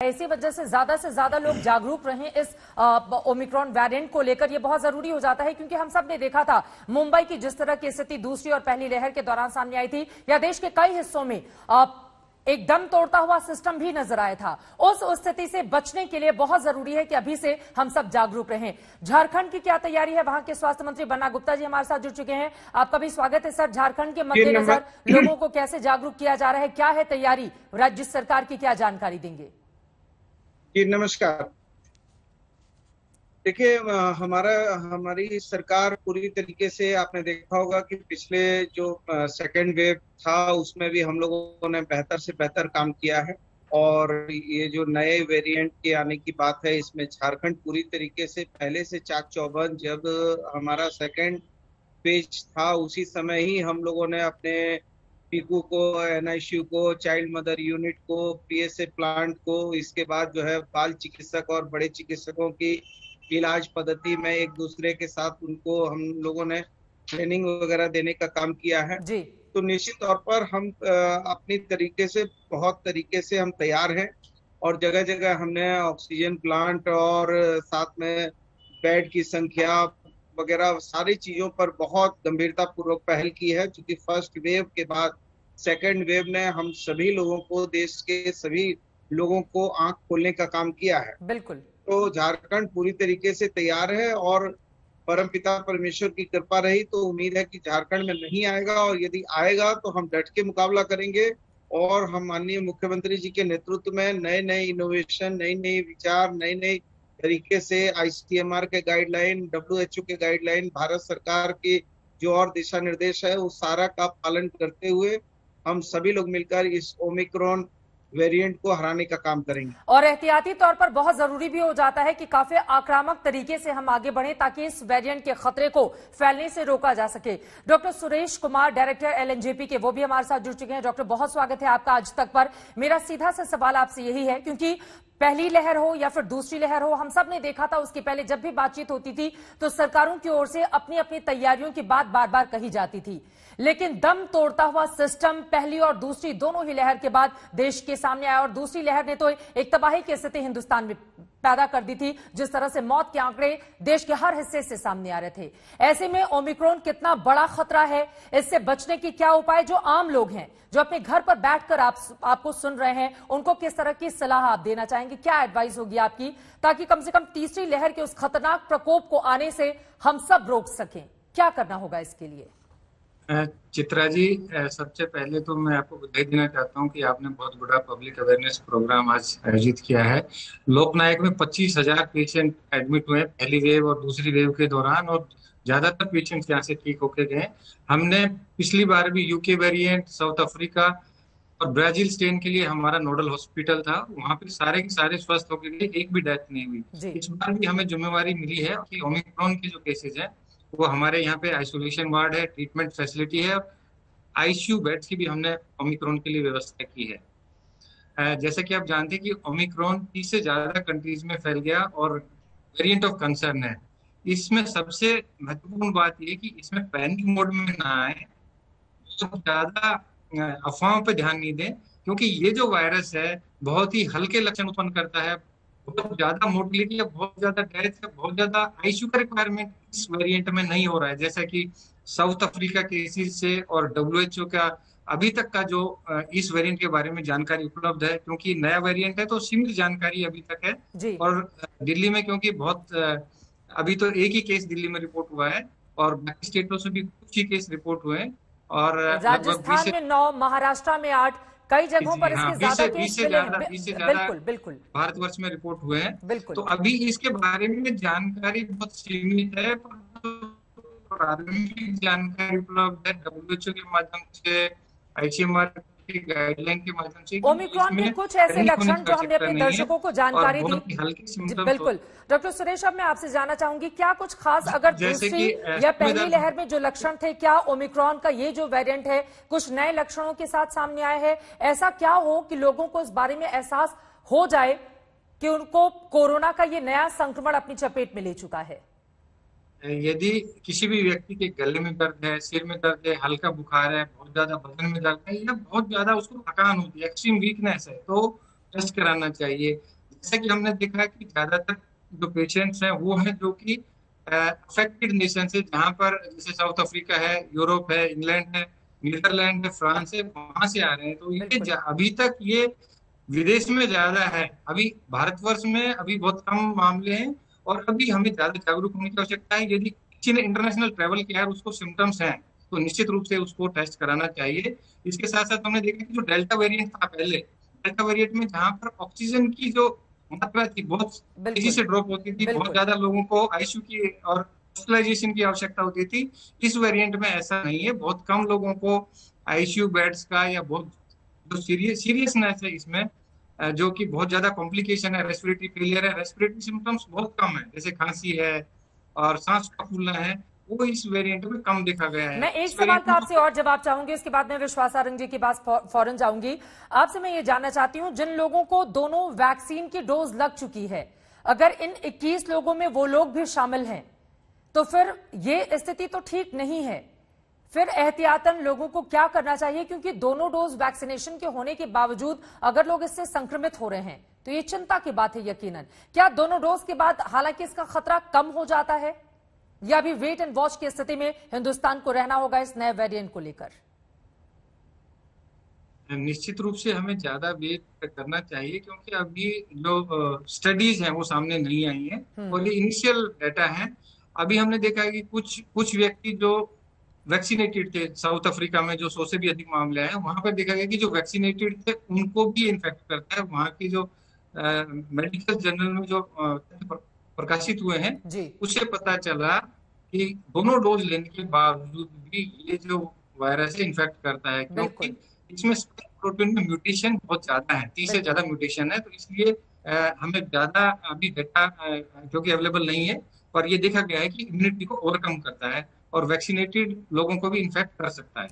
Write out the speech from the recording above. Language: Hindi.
इसी वजह से ज्यादा लोग जागरूक रहें इस ओमिक्रॉन वेरिएंट को लेकर। ये बहुत जरूरी हो जाता है क्योंकि हम सब ने देखा था मुंबई की जिस तरह की स्थिति दूसरी और पहली लहर के दौरान सामने आई थी, या देश के कई हिस्सों में एक दम तोड़ता हुआ सिस्टम भी नजर आया था। उस स्थिति से बचने के लिए बहुत जरूरी है कि अभी से हम सब जागरूक रहें। झारखंड की क्या तैयारी है, वहां के स्वास्थ्य मंत्री बन्ना गुप्ता जी हमारे साथ जुड़ चुके हैं। आपका भी स्वागत है सर। झारखंड के मद्देनजर लोगों को कैसे जागरूक किया जा रहा है, क्या है तैयारी, राज्य सरकार की क्या जानकारी देंगे? जी नमस्कार। देखिए, हमारी सरकार पूरी तरीके से, आपने देखा होगा कि पिछले जो सेकेंड वेव था उसमें भी हम लोगों ने बेहतर से बेहतर काम किया है। और ये जो नए वेरिएंट के आने की बात है, इसमें झारखंड पूरी तरीके से पहले से चाक चौबंद, जब हमारा सेकेंड पेज था उसी समय ही हम लोगों ने अपने पीकू को, एनआईसीयू को, चाइल्ड मदर यूनिट को, पीएसए प्लांट को, इसके बाद जो है बाल चिकित्सक और बड़े चिकित्सकों की इलाज पद्धति में एक दूसरे के साथ उनको हम लोगों ने ट्रेनिंग वगैरह देने का काम किया है जी। तो निश्चित तौर पर हम अपनी तरीके से, बहुत तरीके से हम तैयार हैं। और जगह जगह हमने ऑक्सीजन प्लांट और साथ में बेड की संख्या वगैरह सारी चीजों पर बहुत गंभीरता पूर्वक पहल की है, क्योंकि फर्स्ट वेव के बाद सेकेंड वेव ने हम सभी लोगों को, देश के सभी लोगों को आंख खोलने का काम किया है। बिल्कुल। तो झारखंड पूरी तरीके से तैयार है और परमपिता परमेश्वर की कृपा रही तो उम्मीद है कि झारखंड में नहीं आएगा, और यदि आएगा तो हम डट के मुकाबला करेंगे। और हम माननीय मुख्यमंत्री जी के नेतृत्व में नए नए इनोवेशन, नई नई विचार, नई नई तरीके से आईसीएमआर के गाइडलाइन, डब्ल्यूएचओ के गाइडलाइन, भारत सरकार की जो और दिशा निर्देश है उस सारा का पालन करते हुए हम सभी लोग मिलकर इस ओमिक्रॉन वेरिएंट को हराने का काम करेंगे। और एहतियाती तौर पर बहुत जरूरी भी हो जाता है कि काफी आक्रामक तरीके से हम आगे बढ़ें ताकि इस वेरिएंट के खतरे को फैलने से रोका जा सके। Doctor Suresh Kumar, director LNJP के, वो भी हमारे साथ जुड़ चुके हैं। डॉक्टर, बहुत स्वागत है आपका आज तक पर। मेरा सीधा सा सवाल आपसे यही है, क्योंकि पहली लहर हो या फिर दूसरी लहर हो, हम सब ने देखा था उसके पहले जब भी बातचीत होती थी तो सरकारों की ओर से अपनी अपनी तैयारियों की बात बार बार कही जाती थी, लेकिन दम तोड़ता हुआ सिस्टम पहली और दूसरी दोनों ही लहर के बाद देश के सामने आया। और दूसरी लहर ने तो एक तबाही की स्थिति हिंदुस्तान में पैदा कर दी थी, जिस तरह से मौत के आंकड़े देश के हर हिस्से से सामने आ रहे थे। ऐसे में ओमिक्रॉन कितना बड़ा खतरा है, इससे बचने की क्या उपाय, जो आम लोग हैं जो अपने घर पर बैठकर आपको सुन रहे हैं, उनको किस तरह की सलाह आप देना चाहेंगे, क्या एडवाइस होगी आपकी, ताकि कम से कम तीसरी लहर के उस खतरनाक प्रकोप को आने से हम सब रोक सकें? क्या करना होगा इसके लिए? चित्रा जी, सबसे पहले तो मैं आपको बधाई देना चाहता हूं कि आपने बहुत बड़ा पब्लिक अवेयरनेस प्रोग्राम आज आयोजित किया है। लोकनायक में 25,000 पेशेंट एडमिट हुए पहली वेव और दूसरी वेव के दौरान, और ज्यादातर पेशेंट यहाँ से ठीक होके गए। हमने पिछली बार भी यूके वेरिएंट, साउथ अफ्रीका और ब्राजील स्ट्रेन के लिए हमारा नोडल हॉस्पिटल था, वहां पे सारे के सारे स्वस्थ होके गए, एक भी डेथ नहीं हुई। इस बार भी हमें जिम्मेवारी मिली है कि ओमिक्रॉन के जो केसेज हैं वो हमारे यहाँ पे आइसोलेशन वार्ड है, ट्रीटमेंट फैसिलिटी है, आईसीयू बेड्स की भी हमने ओमिक्रॉन के लिए व्यवस्था की है। जैसे कि आप जानते हैं कि ओमिक्रॉन 30 से ज्यादा कंट्रीज में फैल गया और वेरिएंट ऑफ कंसर्न है। इसमें सबसे महत्वपूर्ण बात यह कि इसमें पैनिक मोड में ना आए, तो ज्यादा अफवाहों पर ध्यान नहीं दें, क्योंकि ये जो वायरस है बहुत ही हल्के लक्षण उत्पन्न करता है। बहुत ज्यादा मोर्टिलिटी है, बहुत ज्यादा डेथ है, बहुत ज्यादा आईसीयू का रिक्वायरमेंट इस वेरिएंट में नहीं हो रहा है, जैसा कि साउथ अफ्रीका केसेस से और डब्ल्यूएचओ का अभी तक का जो इस वेरिएंट के बारे में जानकारी उपलब्ध है, क्योंकि नया वेरिएंट है तो सीमित जानकारी अभी तक है जी। और दिल्ली में क्योंकि बहुत अभी तो एक ही केस दिल्ली में रिपोर्ट हुआ है और बाकी स्टेटों से भी कुछ ही केस रिपोर्ट हुए हैं, और राजस्थान में 9, महाराष्ट्र में 8, कई जगहों पर इसके ज्यादा केस मिले हैं। बिल्कुल बिल्कुल भारतवर्ष में रिपोर्ट हुए हैं। बिल्कुल। तो अभी इसके बारे में जानकारी बहुत सीमित है, प्रारंभिक जानकारी उपलब्ध है डब्ल्यूएचओ के माध्यम से, आईसीएमआर की गाइडलाइन के माध्यम से। ओमिक्रॉन के कुछ ऐसे लक्षण जो हमने अपने दर्शकों को जानकारी दी। बिल्कुल डॉक्टर सुरेश, अब मैं आपसे जानना चाहूंगी, क्या कुछ खास, अगर दूसरी या पहली लहर में जो लक्षण थे, क्या ओमिक्रॉन का ये जो वेरिएंट है कुछ नए लक्षणों के साथ सामने आए हैं? ऐसा क्या हो कि लोगों को इस बारे में एहसास हो जाए कि उनको कोरोना का ये नया संक्रमण अपनी चपेट में ले चुका है? यदि किसी भी व्यक्ति के गले में दर्द है, सिर में दर्द है, हल्का बुखार है, बहुत ज्यादा बदन में दर्द है, या बहुत ज्यादा उसको थकान होती है, एक्सट्रीम वीकनेस है, तो टेस्ट कराना चाहिए। जैसे कि हमने देखा कि ज्यादातर जो पेशेंट्स हैं वो हैं जो कि अफेक्टेड नेशन से, जहाँ पर जैसे साउथ अफ्रीका है, यूरोप है, इंग्लैंड है, नीदरलैंड है, फ्रांस है, वहां से आ रहे हैं। तो ये अभी तक ये विदेश में ज्यादा है, अभी भारतवर्ष में अभी बहुत कम मामले हैं। और अभी हमें ज्यादा जागरूक होने की आवश्यकता है। यदि किसी ने इंटरनेशनल ट्रेवल किया है, उसको सिम्टम्स हैं, तो निश्चित रूप से उसको टेस्ट कराना चाहिए। इसके साथ साथ हमने देखा कि जो डेल्टा वेरिएंट था पहले, डेल्टा वेरिएंट में जहाँ पर ऑक्सीजन की जो मात्रा थी बहुत तेजी से ड्रॉप होती थी, बहुत ज्यादा लोगों को आईसीयू की और हॉस्पिटलाइजेशन की आवश्यकता होती थी। इस वेरिएंट में ऐसा नहीं है, बहुत कम लोगों को आईसीयू बेड्स का या बहुत जो सीरियसनेस है इसमें, जो कि बहुत ज्यादा कॉम्प्लिकेशन है, रेस्पिरेटरी फेलियर है, रेस्पिरेटरी सिम्टम्स बहुत कम है, जैसे खांसी है और सांस का फूलना है, वो इस वेरिएंट में कम देखा गया है। मैं एक सवाल का आपसे और जवाब चाहूंगी, उसके बाद मैं विश्वास सारंग जी के पास फौरन जाऊंगी। आपसे मैं ये जानना चाहती हूं, जिन लोगों को दोनों वैक्सीन की डोज लग चुकी है, अगर इन 21 लोगों में वो लोग भी शामिल हैं, तो फिर ये स्थिति तो ठीक नहीं है। फिर एहतियातन लोगों को क्या करना चाहिए? क्योंकि दोनों डोज वैक्सीनेशन के होने के बावजूद अगर लोग इससे संक्रमित हो रहे हैं तो ये चिंता की बात है यकीनन। क्या दोनों डोज के बाद हालांकि इसका खतरा कम हो जाता है, या अभी वेट एंड वॉच की स्थिति में हिंदुस्तान को रहना होगा इस नए वेरिएंट को लेकर? निश्चित रूप से हमें ज्यादा वेट करना चाहिए, क्योंकि अभी जो स्टडीज हैं वो सामने नहीं आई हैं और ये इनिशियल डाटा है। अभी हमने देखा है कि कुछ व्यक्ति जो वैक्सीनेटेड थे, साउथ अफ्रीका में जो 100 से भी अधिक मामले हैं, वहां पर देखा गया कि जो वैक्सीनेटेड थे उनको भी इन्फेक्ट करता है। वहां की जो मेडिकल जर्नल में जो प्रकाशित हुए हैं, उससे पता चला कि दोनों डोज लेने के बावजूद भी ये जो वायरस है इन्फेक्ट करता है, क्योंकि इसमें स्पाइक प्रोटीन में म्यूटेशन बहुत ज्यादा है, 30 से ज्यादा म्यूटेशन है। तो इसलिए हमें ज्यादा अभी डेटा क्योंकि अवेलेबल नहीं है, पर ये देखा गया है कि इम्यूनिटी को ओवरकम करता है और वैक्सीनेटेड लोगों को भी इन्फेक्ट कर सकता है।